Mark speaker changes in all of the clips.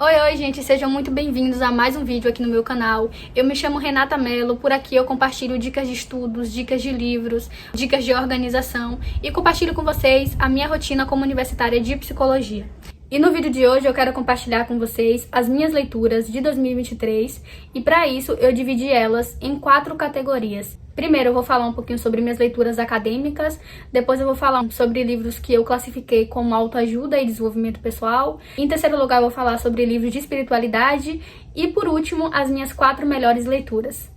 Speaker 1: Oi, gente, sejam muito bem-vindos a mais um vídeo aqui no meu canal. Eu me chamo Renata Mello, por aqui eu compartilho dicas de estudos, dicas de livros, dicas de organização e compartilho com vocês a minha rotina como universitária de psicologia. E no vídeo de hoje eu quero compartilhar com vocês as minhas leituras de 2023 e para isso eu dividi elas em 4 categorias. Primeiro eu vou falar um pouquinho sobre minhas leituras acadêmicas, depois eu vou falar sobre livros que eu classifiquei como autoajuda e desenvolvimento pessoal, em terceiro lugar eu vou falar sobre livros de espiritualidade e por último as minhas 4 melhores leituras.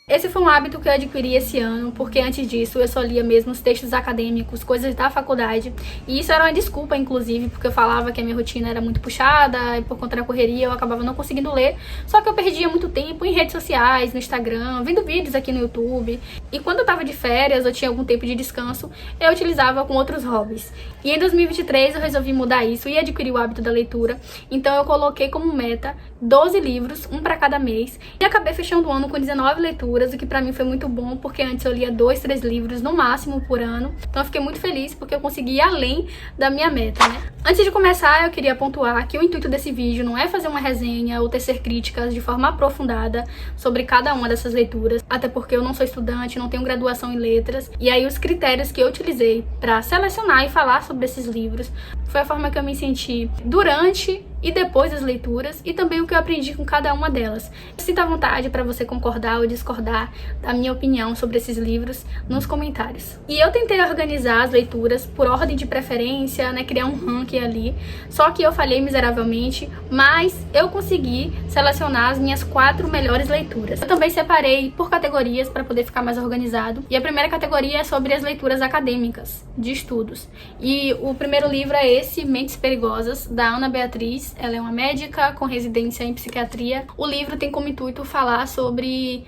Speaker 1: Esse foi um hábito que eu adquiri esse ano, porque antes disso eu só lia mesmo os textos acadêmicos, coisas da faculdade, e isso era uma desculpa, inclusive, porque eu falava que a minha rotina era muito puxada, e por conta da correria eu acabava não conseguindo ler, só que eu perdia muito tempo em redes sociais, no Instagram, vendo vídeos aqui no YouTube, e quando eu tava de férias ou tinha algum tempo de descanso, eu utilizava com outros hobbies. E em 2023 eu resolvi mudar isso e adquirir o hábito da leitura, então eu coloquei como meta 12 livros, um para cada mês, e acabei fechando o ano com 19 leituras, o que pra mim foi muito bom, porque antes eu lia 2, 3 livros no máximo por ano. Então eu fiquei muito feliz porque eu consegui ir além da minha meta, né? Antes de começar, eu queria pontuar que o intuito desse vídeo não é fazer uma resenha ou tecer críticas de forma aprofundada sobre cada uma dessas leituras, até porque eu não sou estudante, não tenho graduação em letras, e aí os critérios que eu utilizei para selecionar e falar sobre esses livros foi a forma que eu me senti durante e depois das leituras, e também o que eu aprendi com cada uma delas. Sinta à vontade para você concordar ou discordar da minha opinião sobre esses livros nos comentários. E eu tentei organizar as leituras por ordem de preferência, né, criar um ranking ali, só que eu falhei miseravelmente, mas eu consegui selecionar as minhas 4 melhores leituras. Eu também separei por categorias para poder ficar mais organizado, e a primeira categoria é sobre as leituras acadêmicas, de estudos. E o primeiro livro é esse, Mentes Perigosas, da Ana Beatriz. Ela é uma médica com residência em psiquiatria. O livro tem como intuito falar sobre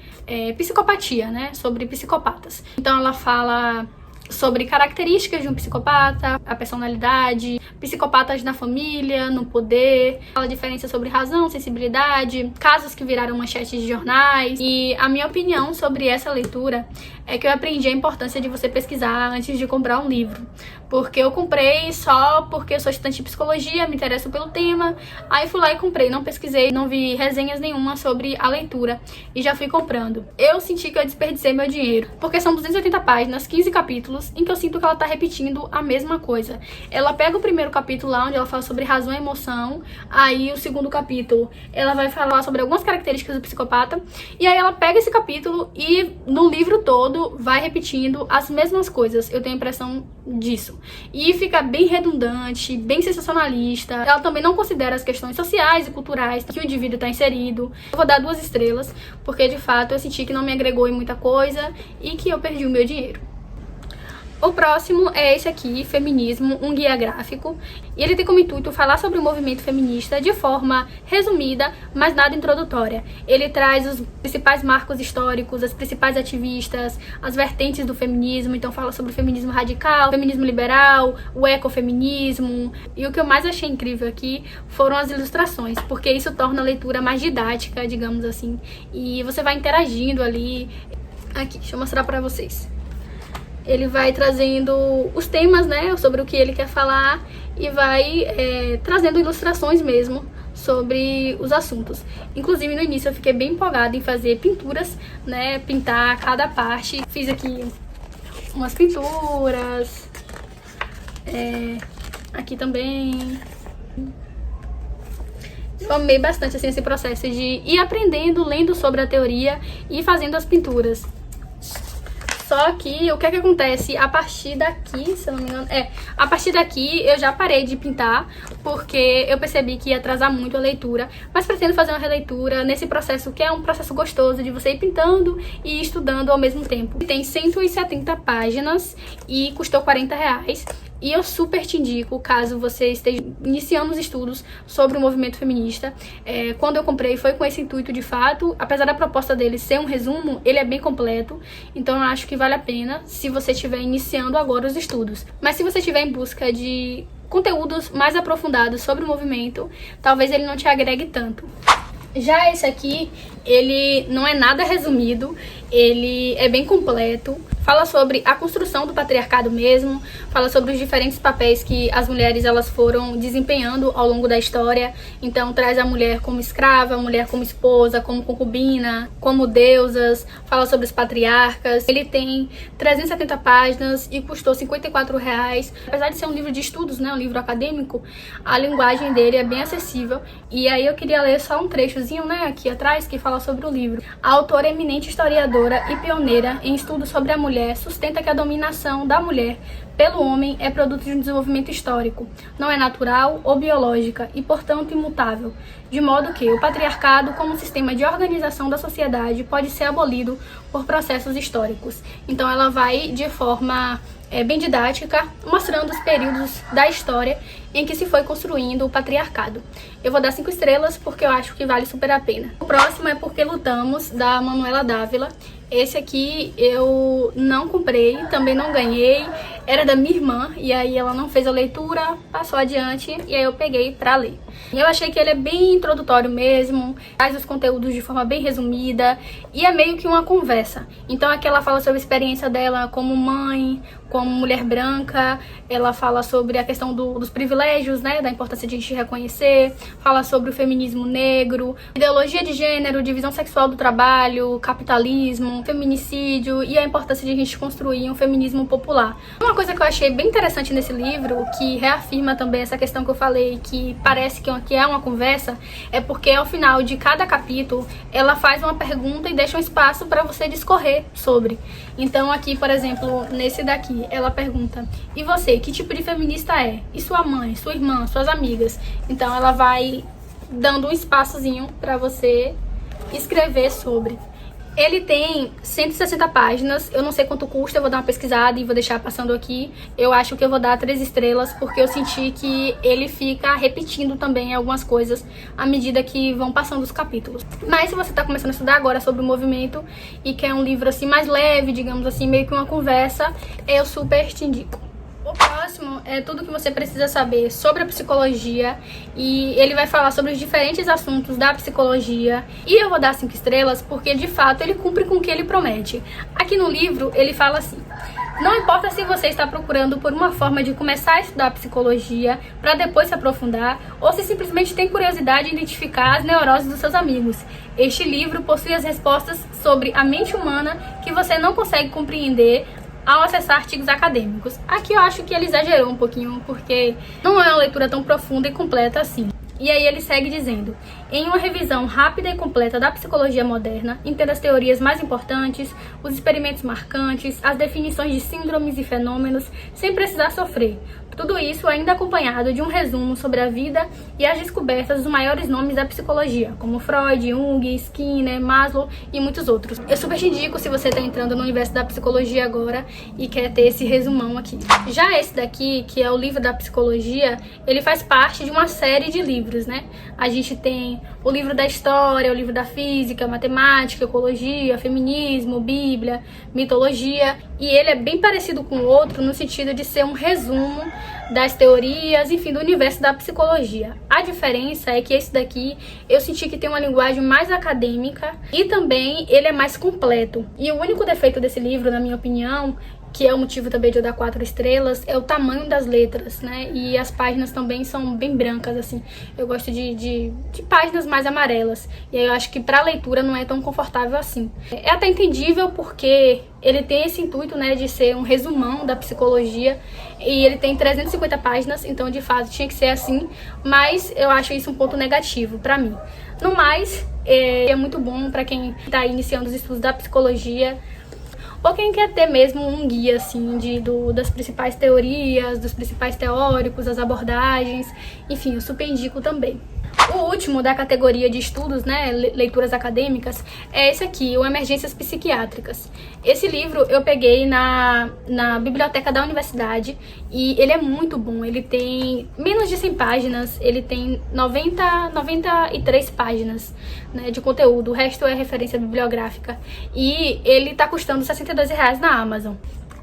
Speaker 1: psicopatia, né? Sobre psicopatas. Então ela fala sobre características de um psicopata, a personalidade, psicopatas na família, no poder, fala a diferença sobre razão, sensibilidade, casos que viraram manchetes de jornais. E a minha opinião sobre essa leitura é que eu aprendi a importância de você pesquisar antes de comprar um livro. Porque eu comprei só porque eu sou estudante de psicologia, me interesso pelo tema, aí fui lá e comprei, não pesquisei, não vi resenhas nenhuma sobre a leitura e já fui comprando. Eu senti que eu desperdicei meu dinheiro, porque são 280 páginas, 15 capítulos, em que eu sinto que ela tá repetindo a mesma coisa. Ela pega o primeiro capítulo lá, onde ela fala sobre razão e emoção, aí o segundo capítulo ela vai falar sobre algumas características do psicopata, e aí ela pega esse capítulo e no livro todo vai repetindo as mesmas coisas. Eu tenho a impressão disso. E fica bem redundante, bem sensacionalista. Ela também não considera as questões sociais e culturais que o indivíduo está inserido. Eu vou dar 2 estrelas, porque de fato eu senti que não me agregou em muita coisa e que eu perdi o meu dinheiro. O próximo é esse aqui, Feminismo, um guia gráfico, e ele tem como intuito falar sobre o movimento feminista de forma resumida, mas nada introdutória. Ele traz os principais marcos históricos, as principais ativistas, as vertentes do feminismo, então fala sobre o feminismo radical, o feminismo liberal, o ecofeminismo, e o que eu mais achei incrível aqui foram as ilustrações, porque isso torna a leitura mais didática, digamos assim, e você vai interagindo ali. Aqui, deixa eu mostrar pra vocês. Ele vai trazendo os temas, né, sobre o que ele quer falar e vai trazendo ilustrações mesmo sobre os assuntos. Inclusive, no início eu fiquei bem empolgada em fazer pinturas, né, pintar cada parte. Fiz aqui umas pinturas, aqui também. Eu amei bastante assim, esse processo de ir aprendendo, lendo sobre a teoria e fazendo as pinturas. Só que o que é que acontece a partir daqui, se eu não me engano, a partir daqui eu já parei de pintar, porque eu percebi que ia atrasar muito a leitura, mas pretendo fazer uma releitura nesse processo, que é um processo gostoso de você ir pintando e estudando ao mesmo tempo. Tem 170 páginas e custou R$40. E eu super te indico, caso você esteja iniciando os estudos sobre o movimento feminista. Quando eu comprei foi com esse intuito de fato, apesar da proposta dele ser um resumo, ele é bem completo, então eu acho que vale a pena se você estiver iniciando agora os estudos. Mas se você estiver em busca de conteúdos mais aprofundados sobre o movimento, talvez ele não te agregue tanto. Já esse aqui, Ele não é nada resumido, ele é bem completo. Fala sobre a construção do patriarcado mesmo, fala sobre os diferentes papéis que as mulheres elas foram desempenhando ao longo da história. Então traz a mulher como escrava, a mulher como esposa, como concubina, como deusas, fala sobre os patriarcas. Ele tem 370 páginas e custou R$54. Apesar de ser um livro de estudos, né, um livro acadêmico, a linguagem dele é bem acessível. E aí eu queria ler só um trechozinho, né, aqui atrás, que fala sobre o livro. A autora, eminente historiadora e pioneira em estudos sobre a mulher, sustenta que a dominação da mulher pelo homem é produto de um desenvolvimento histórico, não é natural ou biológica e, portanto, imutável, de modo que o patriarcado, como sistema de organização da sociedade, pode ser abolido por processos históricos. Então ela vai de forma bem didática, mostrando os períodos da história em que se foi construindo o patriarcado. Eu vou dar 5 estrelas porque eu acho que vale super a pena. O próximo é Porque Lutamos, da Manuela Dávila. Esse aqui eu não comprei, também não ganhei, era da minha irmã, e aí ela não fez a leitura, passou adiante, e aí eu peguei pra ler. Eu achei que ele é bem introdutório mesmo, traz os conteúdos de forma bem resumida, e é meio que uma conversa. Então aqui ela fala sobre a experiência dela como mãe, como mulher branca, ela fala sobre a questão dos privilégios, né, da importância de a gente reconhecer, fala sobre o feminismo negro, ideologia de gênero, divisão sexual do trabalho, capitalismo, feminicídio e a importância de a gente construir um feminismo popular. Uma coisa que eu achei bem interessante nesse livro, que reafirma também essa questão que eu falei, que parece que é uma conversa, é porque ao final de cada capítulo ela faz uma pergunta e deixa um espaço para você discorrer sobre. Então aqui, por exemplo, nesse daqui, ela pergunta: e você, que tipo de feminista é? E sua mãe, sua irmã, suas amigas? Então ela vai dando um espaçozinho para você escrever sobre. Ele tem 160 páginas, eu não sei quanto custa, eu vou dar uma pesquisada e vou deixar passando aqui. Eu acho que eu vou dar 3 estrelas, porque eu senti que ele fica repetindo também algumas coisas à medida que vão passando os capítulos. Mas se você tá começando a estudar agora sobre o movimento e quer um livro assim mais leve, digamos assim, meio que uma conversa, eu super te indico. O próximo é tudo que você precisa saber sobre a psicologia, e ele vai falar sobre os diferentes assuntos da psicologia, e eu vou dar 5 estrelas porque de fato ele cumpre com o que ele promete. Aqui no livro ele fala assim: não importa se você está procurando por uma forma de começar a estudar psicologia para depois se aprofundar, ou se simplesmente tem curiosidade em identificar as neuroses dos seus amigos. Este livro possui as respostas sobre a mente humana que você não consegue compreender ao acessar artigos acadêmicos. Aqui eu acho que ele exagerou um pouquinho, porque não é uma leitura tão profunda e completa assim. E aí ele segue dizendo: em uma revisão rápida e completa da psicologia moderna, entenda as teorias mais importantes, os experimentos marcantes, as definições de síndromes e fenômenos, sem precisar sofrer. Tudo isso ainda acompanhado de um resumo sobre a vida e as descobertas dos maiores nomes da psicologia, como Freud, Jung, Skinner, Maslow e muitos outros. Eu super te indico se você está entrando no universo da psicologia agora e quer ter esse resumão aqui. Já esse daqui, que é o livro da psicologia, ele faz parte de uma série de livros, né? A gente tem o livro da história, o livro da física, matemática, ecologia, feminismo, bíblia, mitologia, e ele é bem parecido com o outro no sentido de ser um resumo das teorias, enfim, do universo da psicologia. A diferença é que esse daqui eu senti que tem uma linguagem mais acadêmica e também ele é mais completo. E o único defeito desse livro, na minha opinião, que é o motivo também de eu dar 4 estrelas, é o tamanho das letras, né? E as páginas também são bem brancas, assim. Eu gosto de páginas mais amarelas. E aí eu acho que pra leitura não é tão confortável assim. É até entendível porque ele tem esse intuito, né, de ser um resumão da psicologia. E ele tem 350 páginas, então de fato tinha que ser assim. Mas eu acho isso um ponto negativo pra mim. No mais, é muito bom pra quem tá iniciando os estudos da psicologia, ou quem quer ter mesmo um guia assim das principais teorias, dos principais teóricos, as abordagens, enfim, eu super indico também. O último da categoria de estudos, né, leituras acadêmicas, é esse aqui, o Emergências Psiquiátricas. Esse livro eu peguei na biblioteca da universidade e ele é muito bom. Ele tem menos de 100 páginas, ele tem 93 páginas, né, de conteúdo. O resto é referência bibliográfica. E ele tá custando R$62 na Amazon.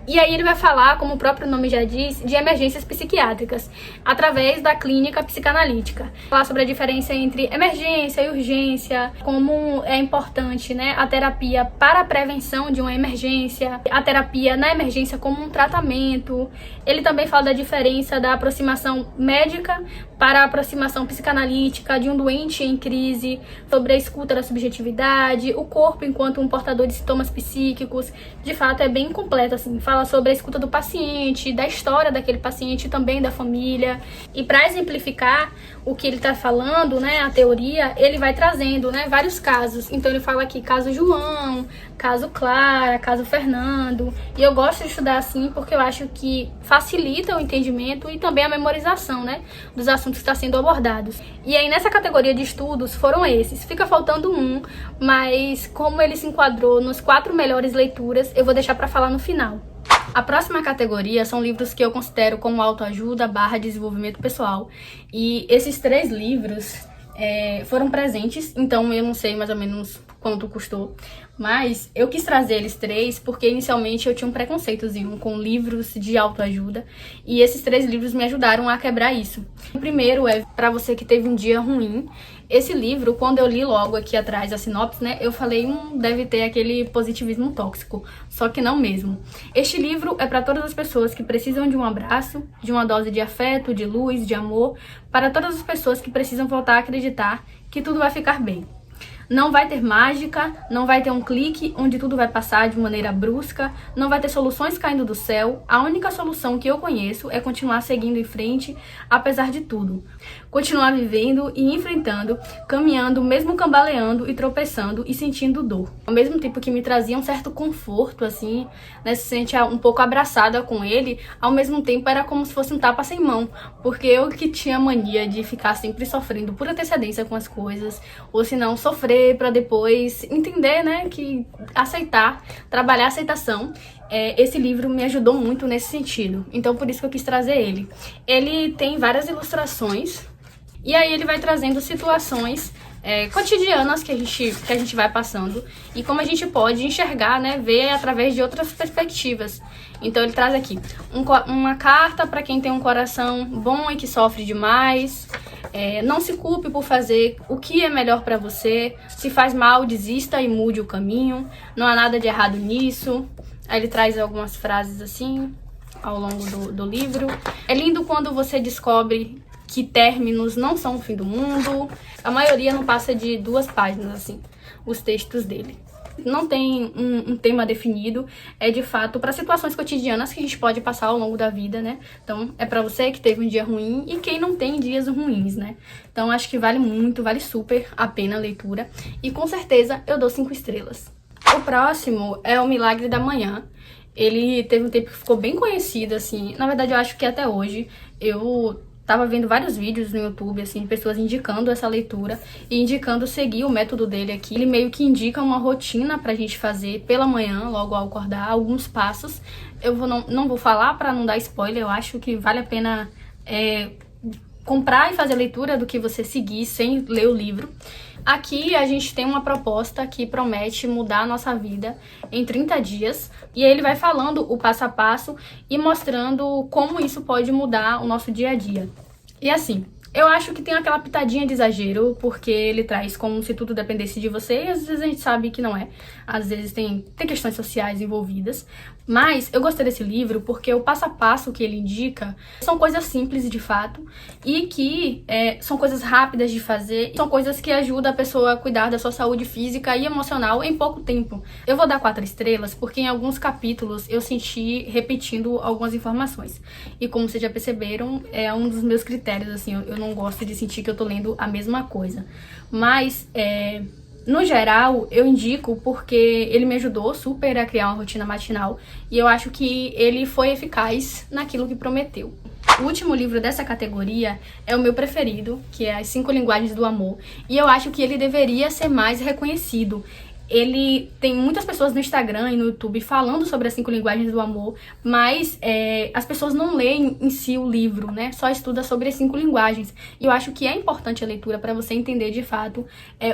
Speaker 1: E aí ele vai falar, como o próprio nome já diz, de emergências psiquiátricas, através da clínica psicanalítica. Falar sobre a diferença entre emergência e urgência, como é importante, né, a terapia para a prevenção de uma emergência, a terapia na emergência como um tratamento. Ele também fala da diferença da aproximação médica para a aproximação psicanalítica de um doente em crise, sobre a escuta da subjetividade, o corpo enquanto um portador de sintomas psíquicos. De fato, é bem completo, assim, fala sobre a escuta do paciente, da história daquele paciente, também da família. E para exemplificar o que ele está falando, né, a teoria, ele vai trazendo, né, vários casos. Então ele fala aqui caso João, caso Clara, caso Fernando. E eu gosto de estudar assim porque eu acho que facilita o entendimento e também a memorização, né, dos assuntos que estão sendo abordados. E aí nessa categoria de estudos foram esses. Fica faltando um, mas como ele se enquadrou nos 4 melhores leituras, eu vou deixar para falar no final. A próxima categoria são livros que eu considero como autoajuda / desenvolvimento pessoal. E esses 3 livros foram presentes, então eu não sei mais ou menos quanto custou. Mas eu quis trazer eles 3 porque inicialmente eu tinha um preconceitozinho com livros de autoajuda. E esses 3 livros me ajudaram a quebrar isso. O primeiro é Pra Você Que Teve um Dia Ruim. Esse livro, quando eu li logo aqui atrás a sinopse, né, eu falei, deve ter aquele positivismo tóxico, só que não mesmo. Este livro é para todas as pessoas que precisam de um abraço, de uma dose de afeto, de luz, de amor, para todas as pessoas que precisam voltar a acreditar que tudo vai ficar bem. Não vai ter mágica, não vai ter um clique onde tudo vai passar de maneira brusca, não vai ter soluções caindo do céu. A única solução que eu conheço é continuar seguindo em frente, apesar de tudo. Continuar vivendo e enfrentando, caminhando, mesmo cambaleando e tropeçando e sentindo dor. Ao mesmo tempo que me trazia um certo conforto, assim, né, se sente um pouco abraçada com ele, ao mesmo tempo era como se fosse um tapa sem mão, porque eu que tinha mania de ficar sempre sofrendo por antecedência com as coisas, ou se não, sofrer para depois entender, né, que aceitar, trabalhar a aceitação. Esse livro me ajudou muito nesse sentido, então por isso que eu quis trazer ele. Ele tem várias ilustrações, e aí ele vai trazendo situações cotidianas que a gente vai passando e como a gente pode enxergar, né, ver através de outras perspectivas. Então ele traz aqui uma carta para quem tem um coração bom e que sofre demais. Não se culpe por fazer o que é melhor para você. Se faz mal, desista e mude o caminho. Não há nada de errado nisso. Aí ele traz algumas frases assim ao longo do livro. É lindo quando você descobre que términos não são o fim do mundo. A maioria não passa de 2 páginas, assim, os textos dele. Não tem um tema definido, é de fato para situações cotidianas que a gente pode passar ao longo da vida, né? Então é para você que teve um dia ruim e quem não tem dias ruins, né? Então acho que vale muito, vale super a pena a leitura e com certeza eu dou 5 estrelas. O próximo é O Milagre da Manhã. Ele teve um tempo que ficou bem conhecido, assim, na verdade eu acho que até hoje. Eu tava vendo vários vídeos no YouTube, assim, pessoas indicando essa leitura e indicando seguir o método dele aqui. Ele meio que indica uma rotina pra gente fazer pela manhã, logo ao acordar, alguns passos. Eu não vou falar pra não dar spoiler, eu acho que vale a pena comprar e fazer a leitura do que você seguir sem ler o livro. Aqui a gente tem uma proposta que promete mudar a nossa vida em 30 dias. E aí ele vai falando o passo a passo e mostrando como isso pode mudar o nosso dia a dia. E assim, eu acho que tem aquela pitadinha de exagero, porque ele traz como se tudo dependesse de você, e às vezes a gente sabe que não é. Às vezes tem questões sociais envolvidas. Mas eu gostei desse livro porque o passo a passo que ele indica são coisas simples de fato, e que são coisas rápidas de fazer, são coisas que ajudam a pessoa a cuidar da sua saúde física e emocional em pouco tempo. Eu vou dar 4 estrelas porque em alguns capítulos eu senti repetindo algumas informações. E como vocês já perceberam, é um dos meus critérios, assim, eu não gosto de sentir que eu tô lendo a mesma coisa. Mas, no geral, eu indico porque ele me ajudou super a criar uma rotina matinal e eu acho que ele foi eficaz naquilo que prometeu. O último livro dessa categoria é o meu preferido, que é As 5 Linguagens do Amor, e eu acho que ele deveria ser mais reconhecido. Ele tem muitas pessoas no Instagram e no YouTube falando sobre as 5 linguagens do amor, mas as pessoas não leem em si o livro, né? Só estuda sobre as 5 linguagens. E eu acho que é importante a leitura para você entender de fato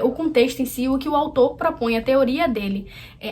Speaker 1: o contexto em si, o que o autor propõe, a teoria dele.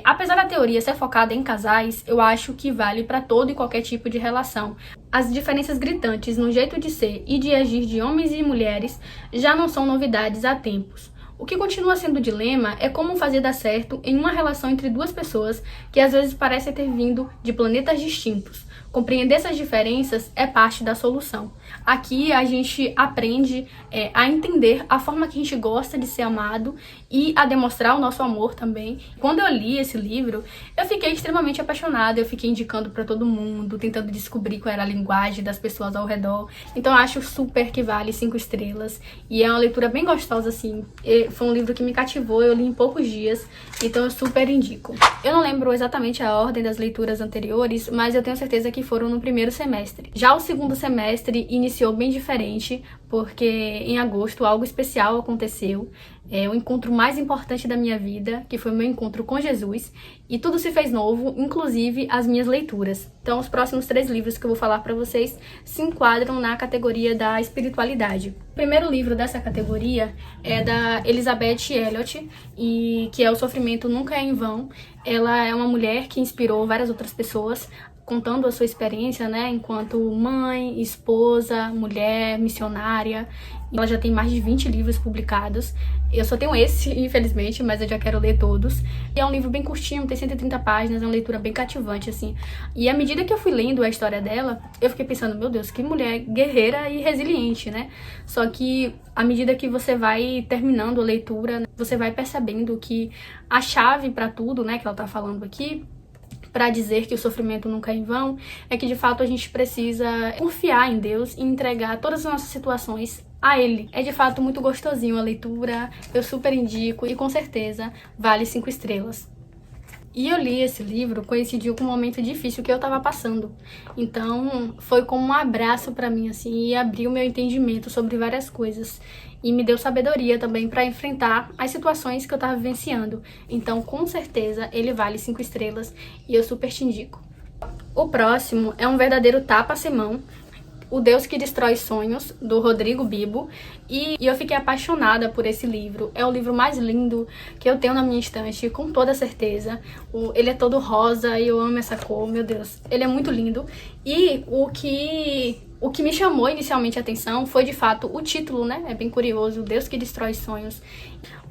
Speaker 1: Apesar da teoria ser focada em casais, eu acho que vale para todo e qualquer tipo de relação. As diferenças gritantes no jeito de ser e de agir de homens e mulheres já não são novidades há tempos. O que continua sendo dilema é como fazer dar certo em uma relação entre duas pessoas que às vezes parecem ter vindo de planetas distintos. Compreender essas diferenças é parte da solução. Aqui a gente aprende a entender a forma que a gente gosta de ser amado e a demonstrar o nosso amor também. Quando eu li esse livro, eu fiquei extremamente apaixonada, eu fiquei indicando para todo mundo, tentando descobrir qual era a linguagem das pessoas ao redor. Então eu acho super que vale 5 estrelas e é uma leitura bem gostosa assim. Foi um livro que me cativou, eu li em poucos dias, então eu super indico. Eu não lembro exatamente a ordem das leituras anteriores, mas eu tenho certeza que foram no primeiro semestre. Já o segundo semestre iniciou bem diferente, porque em agosto algo especial aconteceu. O encontro mais importante da minha vida, que foi o meu encontro com Jesus, e tudo se fez novo, inclusive as minhas leituras. Então, os próximos 3 livros que eu vou falar para vocês se enquadram na categoria da espiritualidade. O primeiro livro dessa categoria é da Elisabeth Elliot, e que é O Sofrimento Nunca é em Vão. Ela é uma mulher que inspirou várias outras pessoas, contando a sua experiência, né, enquanto mãe, esposa, mulher, missionária. Ela já tem mais de 20 livros publicados. Eu só tenho esse, infelizmente, mas eu já quero ler todos. E é um livro bem curtinho, tem 130 páginas, é uma leitura bem cativante, assim. E à medida que eu fui lendo a história dela, eu fiquei pensando, meu Deus, que mulher guerreira e resiliente, né? Só que à medida que você vai terminando a leitura, você vai percebendo que a chave para tudo, né, que ela tá falando aqui, para dizer que o sofrimento nunca é em vão, é que de fato a gente precisa confiar em Deus e entregar todas as nossas situações a Ele. É de fato muito gostosinho a leitura, eu super indico e com certeza vale 5 estrelas. E eu li esse livro, coincidiu com um momento difícil que eu tava passando. Então, foi como um abraço pra mim, assim, e abriu meu entendimento sobre várias coisas. E me deu sabedoria também pra enfrentar as situações que eu tava vivenciando. Então, com certeza, ele vale 5 estrelas e eu super te indico. O próximo é um verdadeiro tapa-semão, O Deus que Destrói Sonhos, do Rodrigo Bibo, e eu fiquei apaixonada por esse livro. É o livro mais lindo que eu tenho na minha estante, com toda certeza. Ele é todo rosa e eu amo essa cor, meu Deus. Ele é muito lindo. E o que me chamou inicialmente a atenção foi, de fato, o título, né? É bem curioso, O Deus que Destrói Sonhos.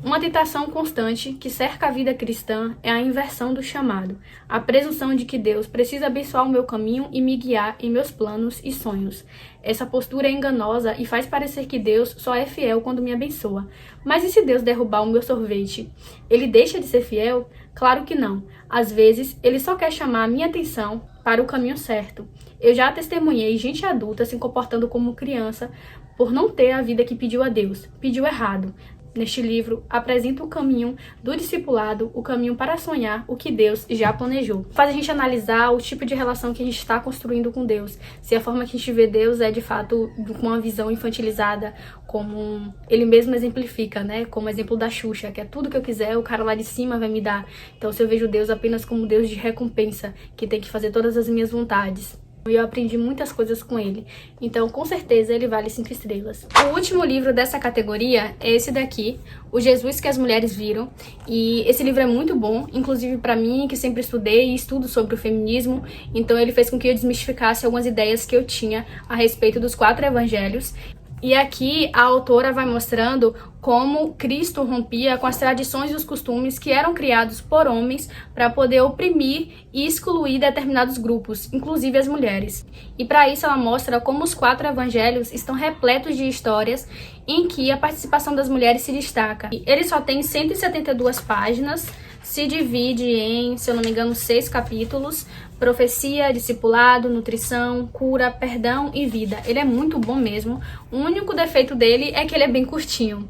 Speaker 1: Uma tentação constante que cerca a vida cristã é a inversão do chamado, a presunção de que Deus precisa abençoar o meu caminho e me guiar em meus planos e sonhos. Essa postura é enganosa e faz parecer que Deus só é fiel quando me abençoa. Mas e se Deus derrubar o meu sorvete? Ele deixa de ser fiel? Claro que não. Às vezes, ele só quer chamar a minha atenção para o caminho certo. Eu já testemunhei gente adulta se comportando como criança por não ter a vida que pediu a Deus. Pediu errado. Neste livro, apresenta o caminho do discipulado, o caminho para sonhar o que Deus já planejou. Faz a gente analisar o tipo de relação que a gente está construindo com Deus. Se a forma que a gente vê Deus é, de fato, com uma visão infantilizada, como ele mesmo exemplifica, né? Como exemplo da Xuxa, que é tudo que eu quiser, o cara lá de cima vai me dar. Então, se eu vejo Deus apenas como Deus de recompensa, que tem que fazer todas as minhas vontades. E eu aprendi muitas coisas com ele. Então, com certeza, ele vale 5 estrelas. O último livro dessa categoria é esse daqui, O Jesus que as Mulheres Viram. E esse livro é muito bom, inclusive para mim, que sempre estudei e estudo sobre o feminismo. Então, ele fez com que eu desmistificasse algumas ideias que eu tinha a respeito dos 4 evangelhos. E aqui a autora vai mostrando como Cristo rompia com as tradições e os costumes que eram criados por homens para poder oprimir e excluir determinados grupos, inclusive as mulheres. E para isso ela mostra como os 4 evangelhos estão repletos de histórias em que a participação das mulheres se destaca. Ele só tem 172 páginas, se divide em, se eu não me engano, 6 capítulos: profecia, discipulado, nutrição, cura, perdão e vida. Ele é muito bom mesmo. O único defeito dele é que ele é bem curtinho.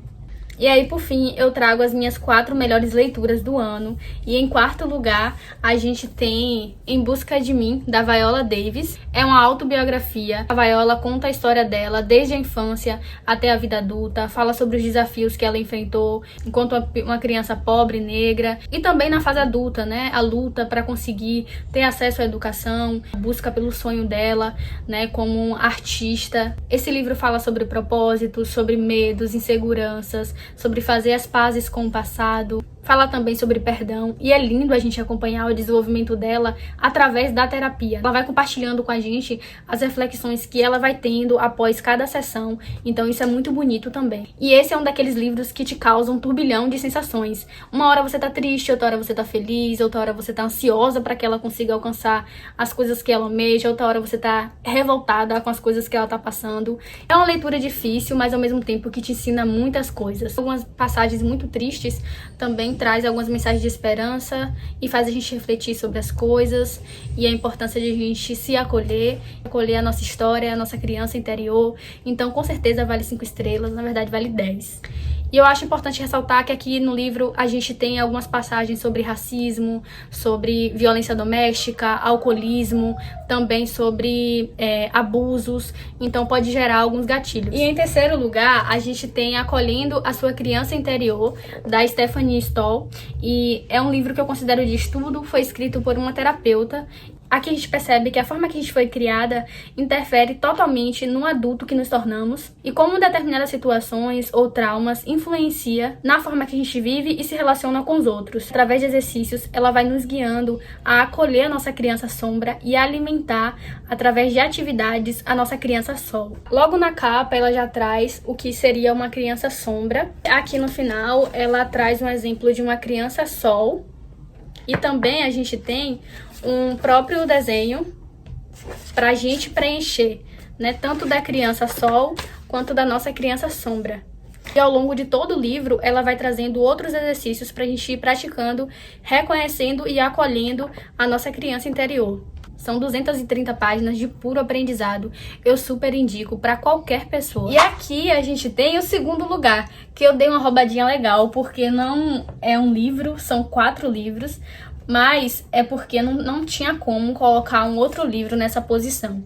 Speaker 1: E aí, por fim, eu trago as minhas 4 melhores leituras do ano. E em quarto lugar, a gente tem Em Busca de Mim, da Viola Davis. É uma autobiografia. A Viola conta a história dela desde a infância até a vida adulta, fala sobre os desafios que ela enfrentou enquanto uma criança pobre, negra, e também na fase adulta, né? A luta para conseguir ter acesso à educação, a busca pelo sonho dela, né, como artista. Esse livro fala sobre propósitos, sobre medos, inseguranças, sobre fazer as pazes com o passado. Fala também sobre perdão, e é lindo a gente acompanhar o desenvolvimento dela através da terapia. Ela vai compartilhando com a gente as reflexões que ela vai tendo após cada sessão, então isso é muito bonito também. E esse é um daqueles livros que te causam um turbilhão de sensações. Uma hora você tá triste, outra hora você tá feliz, outra hora você tá ansiosa para que ela consiga alcançar as coisas que ela almeja, outra hora você tá revoltada com as coisas que ela tá passando. É uma leitura difícil, mas ao mesmo tempo que te ensina muitas coisas. Algumas passagens muito tristes também traz algumas mensagens de esperança e faz a gente refletir sobre as coisas e a importância de a gente se acolher a nossa história, a nossa criança interior. Então, com certeza vale 5 estrelas, na verdade vale 10. E eu acho importante ressaltar que aqui no livro a gente tem algumas passagens sobre racismo, sobre violência doméstica, alcoolismo, também sobre abusos, então pode gerar alguns gatilhos. E em terceiro lugar, a gente tem Acolhendo a Sua Criança Interior, da Stephanie Stoll, e é um livro que eu considero de estudo, foi escrito por uma terapeuta. Aqui a gente percebe que a forma que a gente foi criada interfere totalmente no adulto que nos tornamos e como determinadas situações ou traumas influencia na forma que a gente vive e se relaciona com os outros. Através de exercícios, ela vai nos guiando a acolher a nossa criança sombra e a alimentar, através de atividades, a nossa criança sol. Logo na capa, ela já traz o que seria uma criança sombra. Aqui no final, ela traz um exemplo de uma criança sol. E também a gente tem um próprio desenho para a gente preencher, né? Tanto da criança sol quanto da nossa criança sombra. E ao longo de todo o livro, ela vai trazendo outros exercícios para a gente ir praticando, reconhecendo e acolhendo a nossa criança interior. São 230 páginas de puro aprendizado. Eu super indico para qualquer pessoa. E aqui a gente tem o segundo lugar, que eu dei uma roubadinha legal, porque não é um livro, são 4 livros, mas é porque não tinha como colocar um outro livro nessa posição,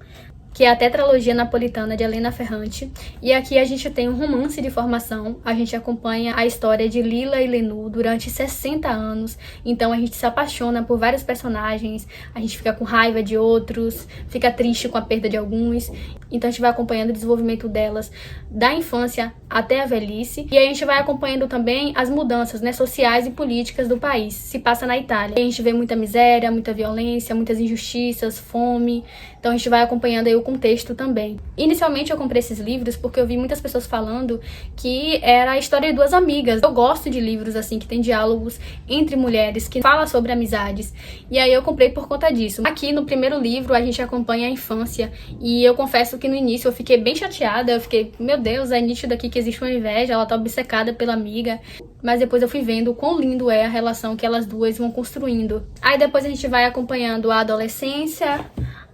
Speaker 1: que é a Tetralogia Napolitana, de Helena Ferrante. E aqui a gente tem um romance de formação, a gente acompanha a história de Lila e Lenu durante 60 anos, então a gente se apaixona por vários personagens, a gente fica com raiva de outros, fica triste com a perda de alguns, então a gente vai acompanhando o desenvolvimento delas da infância até a velhice, e aí a gente vai acompanhando também as mudanças, né, sociais e políticas do país. Se passa na Itália, a gente vê muita miséria, muita violência, muitas injustiças, fome, então a gente vai acompanhando aí o contexto também. Inicialmente eu comprei esses livros porque eu vi muitas pessoas falando que era a história de 2 amigas. Eu gosto de livros assim, que tem diálogos entre mulheres, que falam sobre amizades, e aí eu comprei por conta disso. Aqui no primeiro livro a gente acompanha a infância, e eu confesso que no início eu fiquei bem chateada, eu fiquei, meu Deus, é nítido aqui que existe uma inveja, ela tá obcecada pela amiga, mas depois eu fui vendo o quão lindo é a relação que elas duas vão construindo. Aí depois a gente vai acompanhando a adolescência,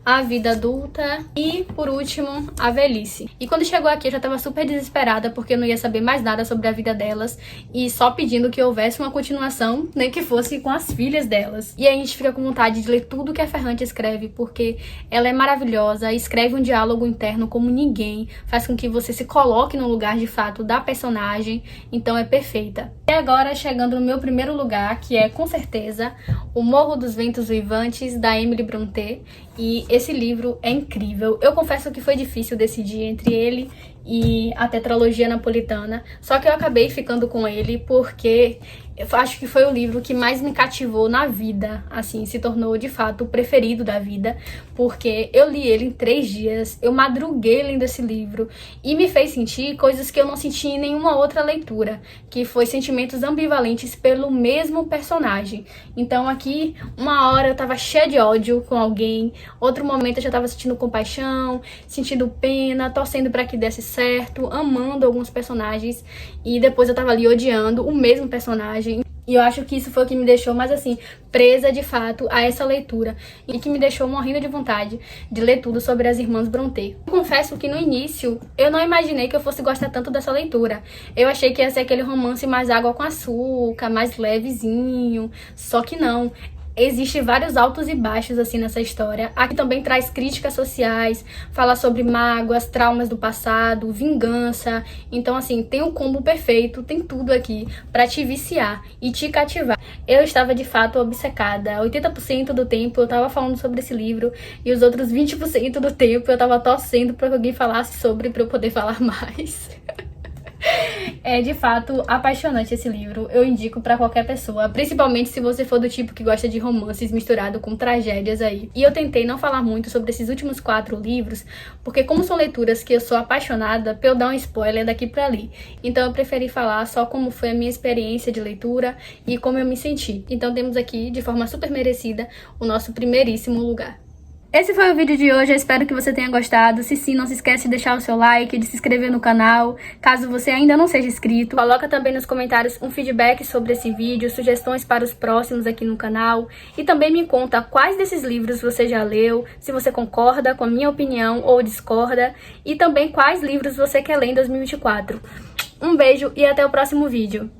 Speaker 1: a vida adulta e, por último, a velhice. E quando chegou aqui eu já tava super desesperada porque eu não ia saber mais nada sobre a vida delas e só pedindo que houvesse uma continuação, nem que fosse com as filhas delas. E aí a gente fica com vontade de ler tudo que a Ferrante escreve, porque ela é maravilhosa, escreve um diálogo interno como ninguém, faz com que você se coloque no lugar de fato da personagem, então é perfeita. E agora chegando no meu primeiro lugar, que é com certeza O Morro dos Ventos Uivantes, da Emily Brontë. E esse livro é incrível. Eu confesso que foi difícil decidir entre ele e a Tetralogia Napolitana, só que eu acabei ficando com ele porque eu acho que foi o livro que mais me cativou na vida, assim, se tornou de fato o preferido da vida, porque eu li ele em 3 dias, eu madruguei lendo esse livro e me fez sentir coisas que eu não senti em nenhuma outra leitura, que foi sentimentos ambivalentes pelo mesmo personagem. Então aqui, uma hora eu tava cheia de ódio com alguém, outro momento eu já tava sentindo compaixão, sentindo pena, torcendo pra que desse certo, amando alguns personagens, e depois eu tava ali odiando o mesmo personagem. E eu acho que isso foi o que me deixou mais assim, presa de fato a essa leitura. E que me deixou morrendo de vontade de ler tudo sobre as irmãs Brontë. Confesso que no início eu não imaginei que eu fosse gostar tanto dessa leitura. Eu achei que ia ser aquele romance mais água com açúcar, mais levezinho. Só que não. Existem vários altos e baixos assim nessa história. Aqui também traz críticas sociais, fala sobre mágoas, traumas do passado, vingança. Então assim, tem um combo perfeito, tem tudo aqui pra te viciar e te cativar. Eu estava de fato obcecada. 80% do tempo eu tava falando sobre esse livro e os outros 20% do tempo eu tava torcendo pra que alguém falasse sobre pra eu poder falar mais. É de fato apaixonante esse livro, eu indico pra qualquer pessoa, principalmente se você for do tipo que gosta de romances misturado com tragédias aí. E eu tentei não falar muito sobre esses últimos 4 livros, porque como são leituras que eu sou apaixonada, pra eu dar um spoiler daqui pra ali. Então eu preferi falar só como foi a minha experiência de leitura e como eu me senti. Então temos aqui, de forma super merecida, o nosso primeiríssimo lugar. Esse foi o vídeo de hoje, eu espero que você tenha gostado. Se sim, não se esquece de deixar o seu like, de se inscrever no canal, caso você ainda não seja inscrito. Coloca também nos comentários um feedback sobre esse vídeo, sugestões para os próximos aqui no canal. E também me conta quais desses livros você já leu, se você concorda com a minha opinião ou discorda. E também quais livros você quer ler em 2024. Um beijo e até o próximo vídeo.